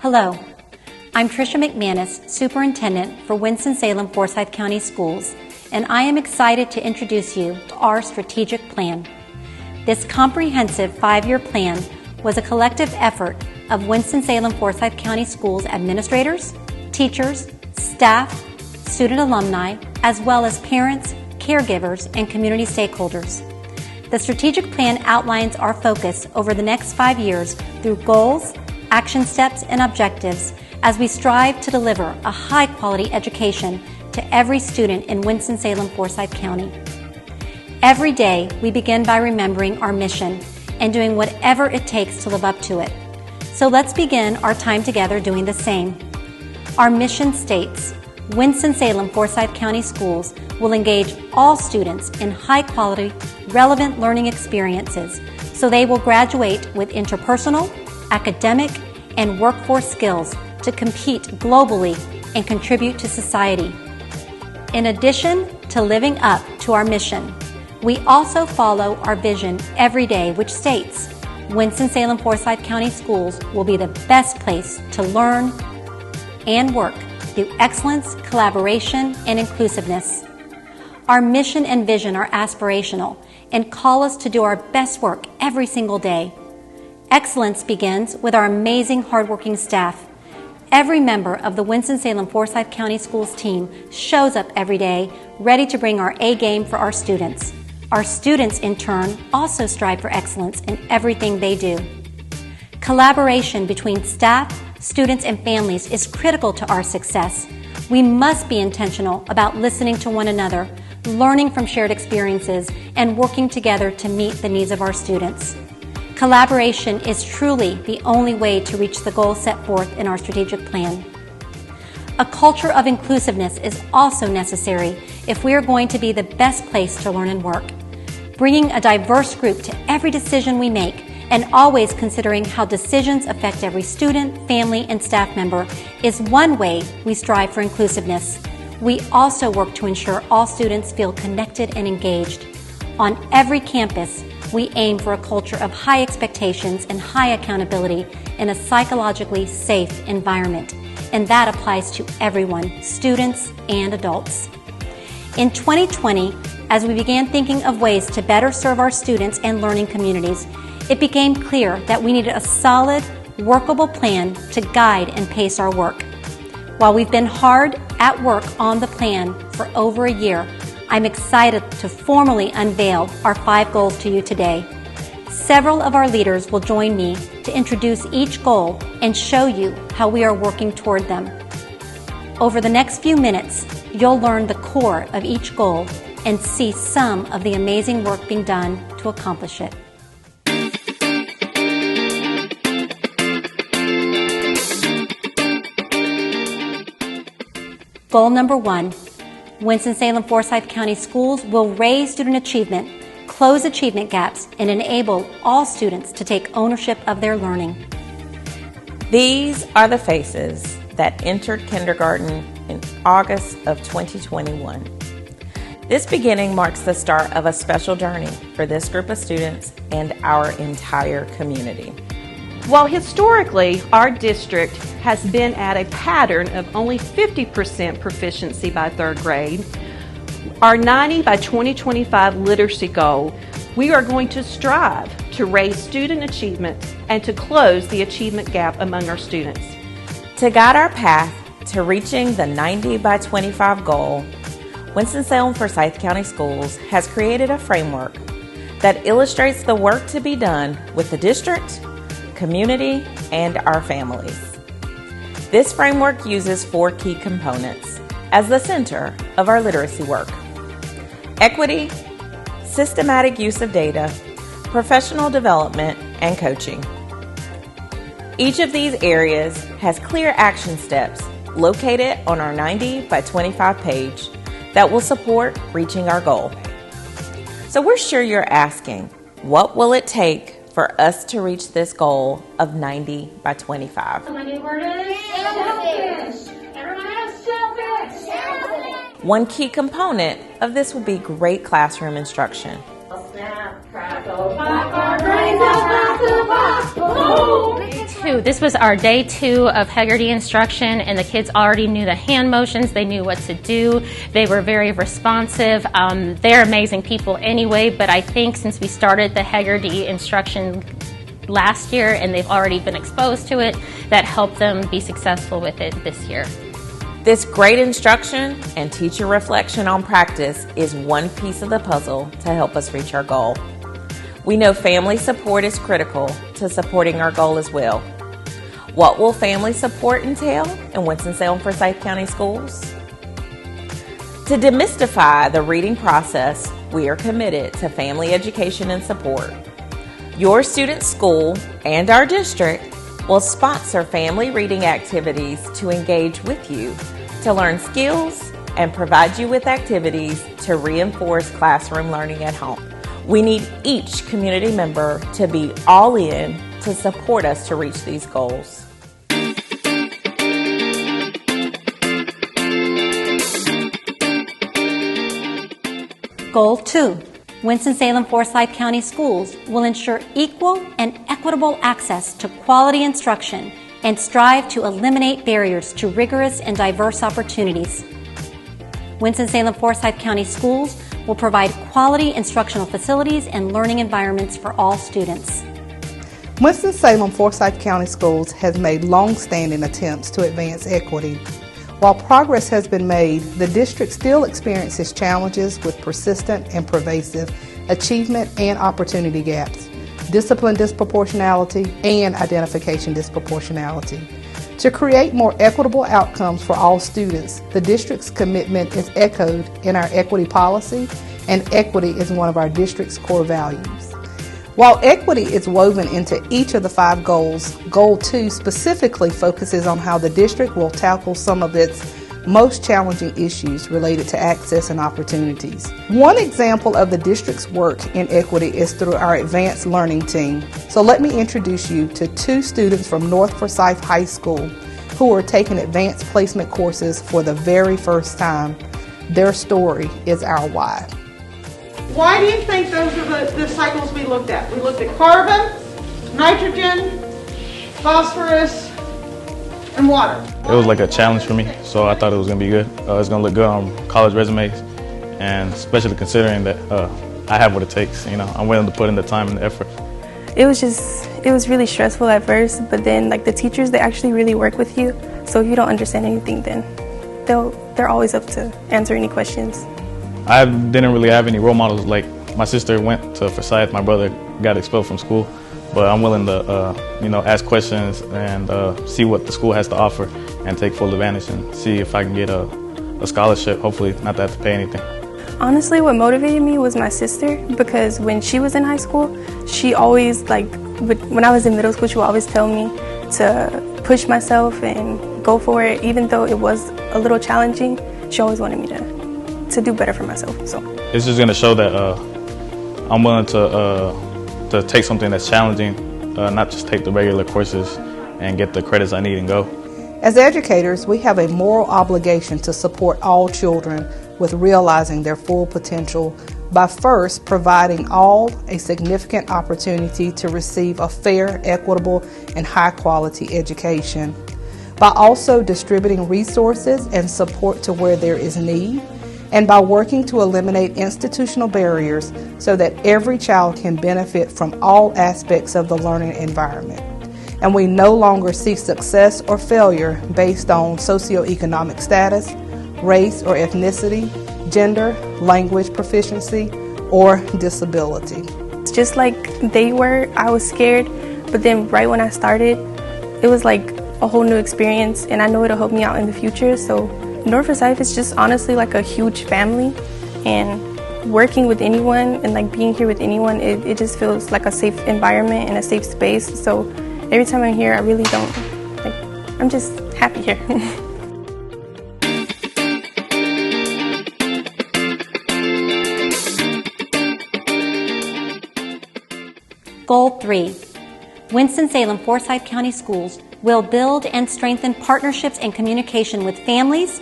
Hello, I'm Tricia McManus, Superintendent for Winston-Salem Forsyth County Schools, and I am excited to introduce you to our strategic plan. This comprehensive 5-year plan was a collective effort of Winston-Salem Forsyth County Schools administrators, teachers, staff, student alumni, as well as parents, caregivers, and community stakeholders. The strategic plan outlines our focus over the next 5 years through goals, action steps, and objectives as we strive to deliver a high-quality education to every student in Winston-Salem Forsyth County. Every day, we begin by remembering our mission and doing whatever it takes to live up to it. So let's begin our time together doing the same. Our mission states, Winston-Salem Forsyth County Schools will engage all students in high-quality, relevant learning experiences so they will graduate with interpersonal, academic, and workforce skills to compete globally and contribute to society. In addition to living up to our mission, we also follow our vision every day, which states, Winston-Salem Forsyth County Schools will be the best place to learn and work through excellence, collaboration, and inclusiveness. Our mission and vision are aspirational and call us to do our best work every single day. Excellence begins with our amazing, hardworking staff. Every member of the Winston-Salem Forsyth County Schools team shows up every day, ready to bring our A game for our students. Our students, in turn, also strive for excellence in everything they do. Collaboration between staff, students, and families is critical to our success. We must be intentional about listening to one another, learning from shared experiences, and working together to meet the needs of our students. Collaboration is truly the only way to reach the goals set forth in our strategic plan. A culture of inclusiveness is also necessary if we are going to be the best place to learn and work. Bringing a diverse group to every decision we make and always considering how decisions affect every student, family, and staff member is one way we strive for inclusiveness. We also work to ensure all students feel connected and engaged. On every campus, we aim for a culture of high expectations and high accountability in a psychologically safe environment, and that applies to everyone, students and adults. In 2020, as we began thinking of ways to better serve our students and learning communities, it became clear that we needed a solid, workable plan to guide and pace our work. While we've been hard at work on the plan for over a year, I'm excited to formally unveil our 5 goals to you today. Several of our leaders will join me to introduce each goal and show you how we are working toward them. Over the next few minutes, you'll learn the core of each goal and see some of the amazing work being done to accomplish it. Goal number 1, Winston-Salem Forsyth County Schools will raise student achievement, close achievement gaps, and enable all students to take ownership of their learning. These are the faces that entered kindergarten in August of 2021. This beginning marks the start of a special journey for this group of students and our entire community. While historically our district has been at a pattern of only 50% proficiency by 3rd grade, our 90 by 2025 literacy goal, we are going to strive to raise student achievement and to close the achievement gap among our students. To guide our path to reaching the 90 by 25 goal, Winston-Salem Forsyth County Schools has created a framework that illustrates the work to be done with the district, community, and our families. This framework uses 4 key components as the center of our literacy work: equity, systematic use of data, professional development, and coaching. Each of these areas has clear action steps located on our 90 by 25 page that will support reaching our goal. So we're sure you're asking, what will it take for us to reach this goal of 90 by 25? My new word is selfish. Everyone else, selfish. One key component of this will be great classroom instruction. Snap, crackle, pop, our brains are about to pop. Boom. Day 2. This was our day 2 of Heggerty instruction, and the kids already knew the hand motions. They knew what to do. They were very responsive. They're amazing people anyway, but I think since we started the Heggerty instruction last year and they've already been exposed to it, that helped them be successful with it this year. This great instruction and teacher reflection on practice is one piece of the puzzle to help us reach our goal. We know family support is critical to supporting our goal as well. What will family support entail in Winston-Salem Forsyth County Schools? To demystify the reading process, we are committed to family education and support. Your student's school and our district will sponsor family reading activities to engage with you, to learn skills, and provide you with activities to reinforce classroom learning at home. We need each community member to be all in to support us to reach these goals. Goal 2. Winston-Salem Forsyth County Schools will ensure equal and equitable access to quality instruction and strive to eliminate barriers to rigorous and diverse opportunities. Winston-Salem Forsyth County Schools will provide quality instructional facilities and learning environments for all students. Winston-Salem Forsyth County Schools has made long-standing attempts to advance equity. While progress has been made, the district still experiences challenges with persistent and pervasive achievement and opportunity gaps, discipline disproportionality, and identification disproportionality. To create more equitable outcomes for all students, the district's commitment is echoed in our equity policy, and equity is one of our district's core values. While equity is woven into each of the 5 goals, Goal 2 specifically focuses on how the district will tackle some of its most challenging issues related to access and opportunities. One example of the district's work in equity is through our advanced learning team. So let me introduce you to 2 students from North Forsyth High School who are taking advanced placement courses for the very first time. Their story is our why. Why do you think those are the cycles we looked at? We looked at carbon, nitrogen, phosphorus, and water. It was like a challenge for me, so I thought it was going to be good. It's going to look good on college resumes, and especially considering that I have what it takes. You know, I'm willing to put in the time and the effort. It was really stressful at first, but then like the teachers, they actually really work with you. So if you don't understand anything, then they're always up to answer any questions. I didn't really have any role models. Like my sister went to Forsyth, my brother got expelled from school, but I'm willing to ask questions and see what the school has to offer and take full advantage and see if I can get a scholarship, hopefully not to have to pay anything. Honestly, what motivated me was my sister, because when she was in high school, she always, when I was in middle school, she would always tell me to push myself and go for it. Even though it was a little challenging, she always wanted me to do better for myself. So it's just going to show that I'm willing to take something that's challenging, not just take the regular courses and get the credits I need and go. As educators, we have a moral obligation to support all children with realizing their full potential by first providing all a significant opportunity to receive a fair, equitable, and high-quality education, by also distributing resources and support to where there is need, and by working to eliminate institutional barriers so that every child can benefit from all aspects of the learning environment. And we no longer see success or failure based on socioeconomic status, race or ethnicity, gender, language proficiency, or disability. Just like they were, I was scared, but then right when I started, it was like a whole new experience, and I know it'll help me out in the future. So North Forsyth is just honestly like a huge family, and working with anyone and like being here with anyone, it just feels like a safe environment and a safe space. So every time I'm here, I really I'm just happy here. Goal 3. Winston-Salem Forsyth County Schools will build and strengthen partnerships and communication with families,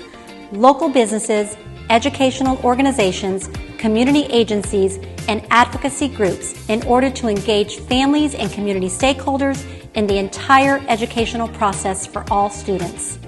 local businesses, educational organizations, community agencies, and advocacy groups in order to engage families and community stakeholders in the entire educational process for all students.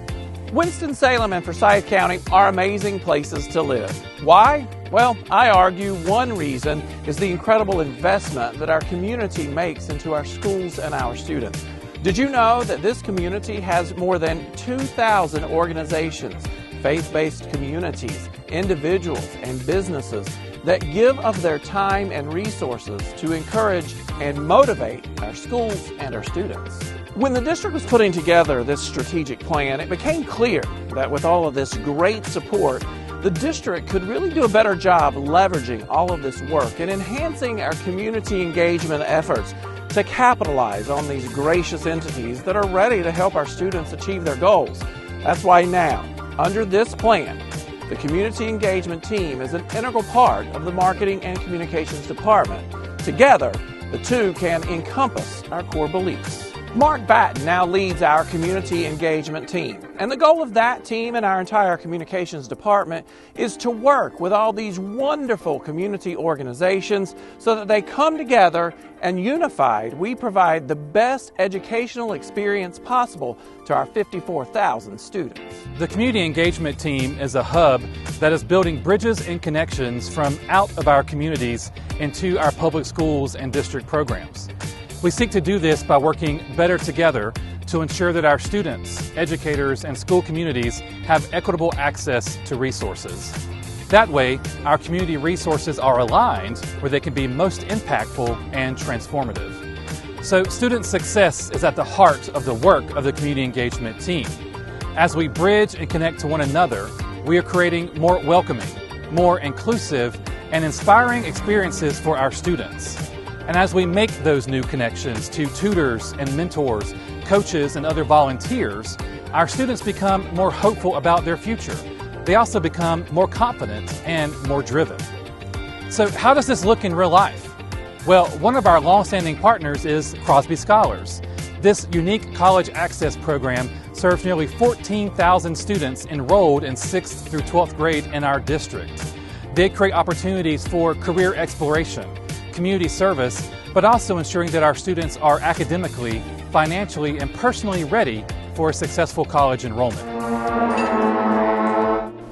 Winston-Salem and Forsyth County are amazing places to live. Why? Well, I argue one reason is the incredible investment that our community makes into our schools and our students. Did you know that this community has more than 2,000 organizations, faith-based communities, individuals, and businesses that give of their time and resources to encourage and motivate our schools and our students? When the district was putting together this strategic plan, it became clear that with all of this great support, the district could really do a better job leveraging all of this work and enhancing our community engagement efforts to capitalize on these gracious entities that are ready to help our students achieve their goals. That's why now, under this plan, the community engagement team is an integral part of the marketing and communications department. Together, the two can encompass our core beliefs. Mark Batten now leads our community engagement team, and the goal of that team and our entire communications department is to work with all these wonderful community organizations so that they come together and unified, we provide the best educational experience possible to our 54,000 students. The community engagement team is a hub that is building bridges and connections from out of our communities into our public schools and district programs. We seek to do this by working better together to ensure that our students, educators, and school communities have equitable access to resources. That way, our community resources are aligned where they can be most impactful and transformative. So student success is at the heart of the work of the community engagement team. As we bridge and connect to one another, we are creating more welcoming, more inclusive, and inspiring experiences for our students. And as we make those new connections to tutors and mentors, coaches, and other volunteers, our students become more hopeful about their future. They also become more confident and more driven. So how does this look in real life? Well, one of our long-standing partners is Crosby Scholars. This unique college access program serves nearly 14,000 students enrolled in 6th through 12th grade in our district. They create opportunities for career exploration, community service, but also ensuring that our students are academically, financially, and personally ready for a successful college enrollment.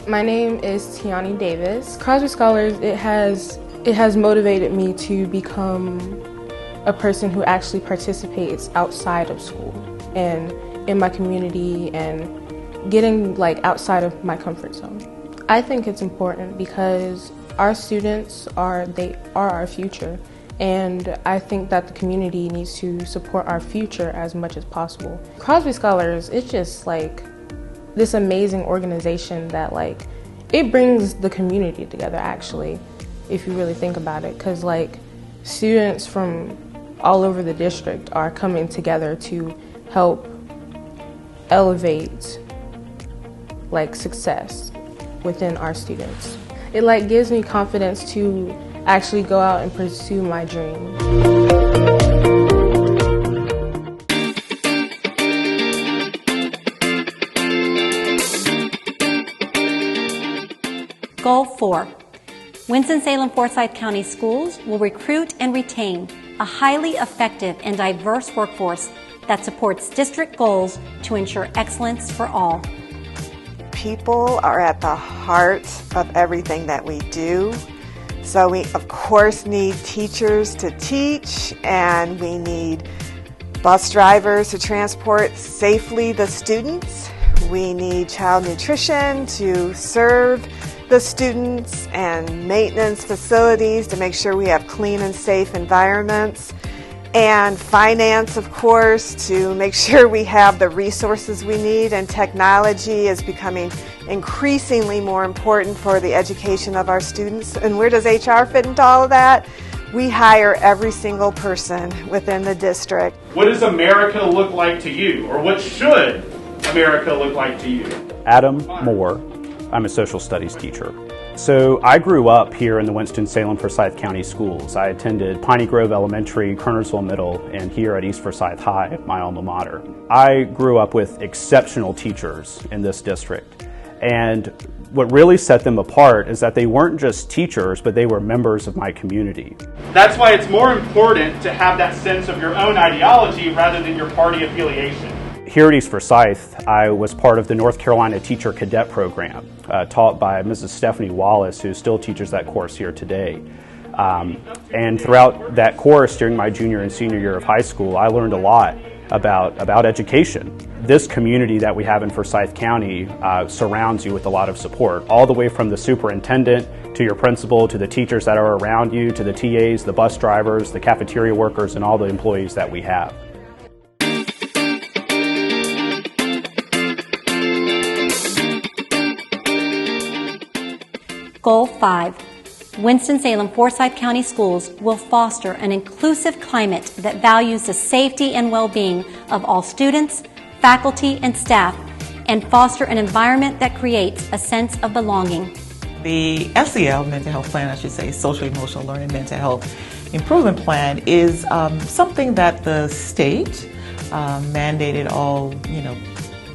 My name is Tiani Davis. Crosby Scholars, it has motivated me to become a person who actually participates outside of school and in my community and getting outside of my comfort zone. I think it's important because our students are our future, and I think that the community needs to support our future as much as possible. Crosby Scholars, it's just this amazing organization that it brings the community together actually, if you really think about it, because students from all over the district are coming together to help elevate success within our students. It gives me confidence to actually go out and pursue my dream. Goal 4. Winston-Salem Forsyth County Schools will recruit and retain a highly effective and diverse workforce that supports district goals to ensure excellence for all. People are at the heart of everything that we do. So we, of course, need teachers to teach, and we need bus drivers to transport safely the students. We need child nutrition to serve the students and maintenance facilities to make sure we have clean and safe environments. And finance, of course, to make sure we have the resources we need, and technology is becoming increasingly more important for the education of our students. And where does HR fit into all of that? We hire every single person within the district. What does America look like to you, or what should America look like to you? Adam Moore. I'm a social studies teacher. So I grew up here in the Winston-Salem Forsyth County Schools. I attended Piney Grove Elementary, Kernersville Middle, and here at East Forsyth High, my alma mater. I grew up with exceptional teachers in this district, and What really set them apart is that they weren't just teachers, but they were members of my community. That's why it's more important to have that sense of your own ideology rather than your party affiliation. Here at East Forsyth, I was part of the North Carolina Teacher Cadet Program, taught by Mrs. Stephanie Wallace, who still teaches that course here today. And throughout that course, during my junior and senior year of high school, I learned a lot about education. This community that we have in Forsyth County surrounds you with a lot of support, all the way from the superintendent to your principal, to the teachers that are around you, to the TAs, the bus drivers, the cafeteria workers, and all the employees that we have. Goal 5. Winston-Salem Forsyth County Schools will foster an inclusive climate that values the safety and well-being of all students, faculty, and staff, and foster an environment that creates a sense of belonging. The SEL, Mental Health Plan, I should say, Social Emotional Learning Mental Health Improvement Plan, is something that the state mandated all,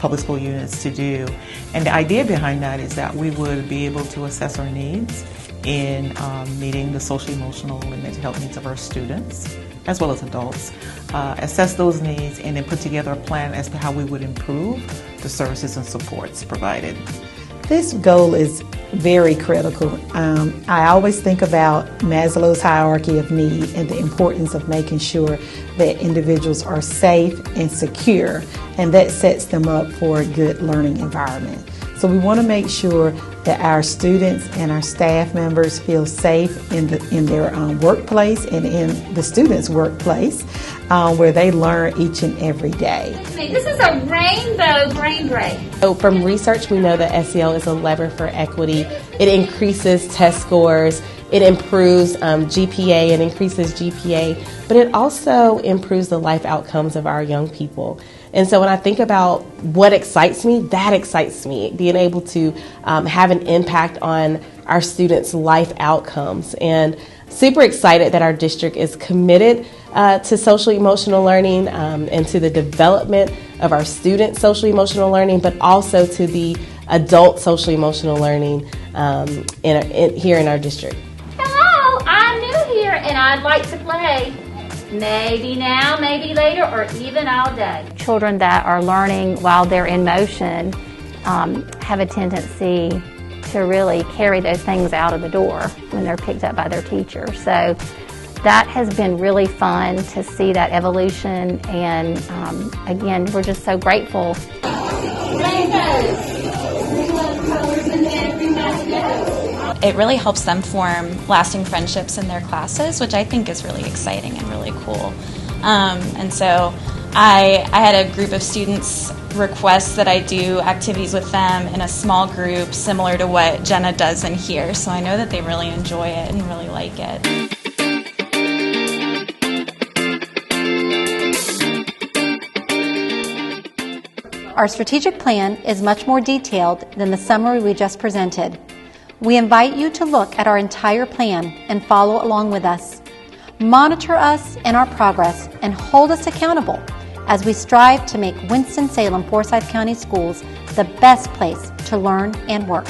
public school units to do. And the idea behind that is that we would be able to assess our needs in meeting the social, emotional, and mental health needs of our students, as well as adults, assess those needs, and then put together a plan as to how we would improve the services and supports provided. This goal is very critical. I always think about Maslow's hierarchy of need and the importance of making sure that individuals are safe and secure, and that sets them up for a good learning environment. So we want to make sure that our students and our staff members feel safe in their workplace and in the students' workplace, where they learn each and every day. This is a rainbow brain break. So from research, we know that SEL is a lever for equity. It increases test scores, it improves GPA, it increases GPA, but it also improves the life outcomes of our young people. And so when I think about what excites me, that excites me, being able to have an impact on our students' life outcomes. And super excited that our district is committed to social emotional learning and to the development of our students' social emotional learning, but also to the adult social emotional learning here in our district. Hello, I'm new here and I'd like to play. Maybe now, maybe later, or even all day. Children that are learning while they're in motion have a tendency to really carry those things out of the door when they're picked up by their teacher. So that has been really fun to see that evolution, and again, we're just so grateful. It really helps them form lasting friendships in their classes, which I think is really exciting and really cool. And so I had a group of students request that I do activities with them in a small group similar to what Jenna does in here. So I know that they really enjoy it and really like it. Our strategic plan is much more detailed than the summary we just presented. We invite you to look at our entire plan and follow along with us. Monitor us and our progress and hold us accountable as we strive to make Winston-Salem Forsyth County Schools the best place to learn and work.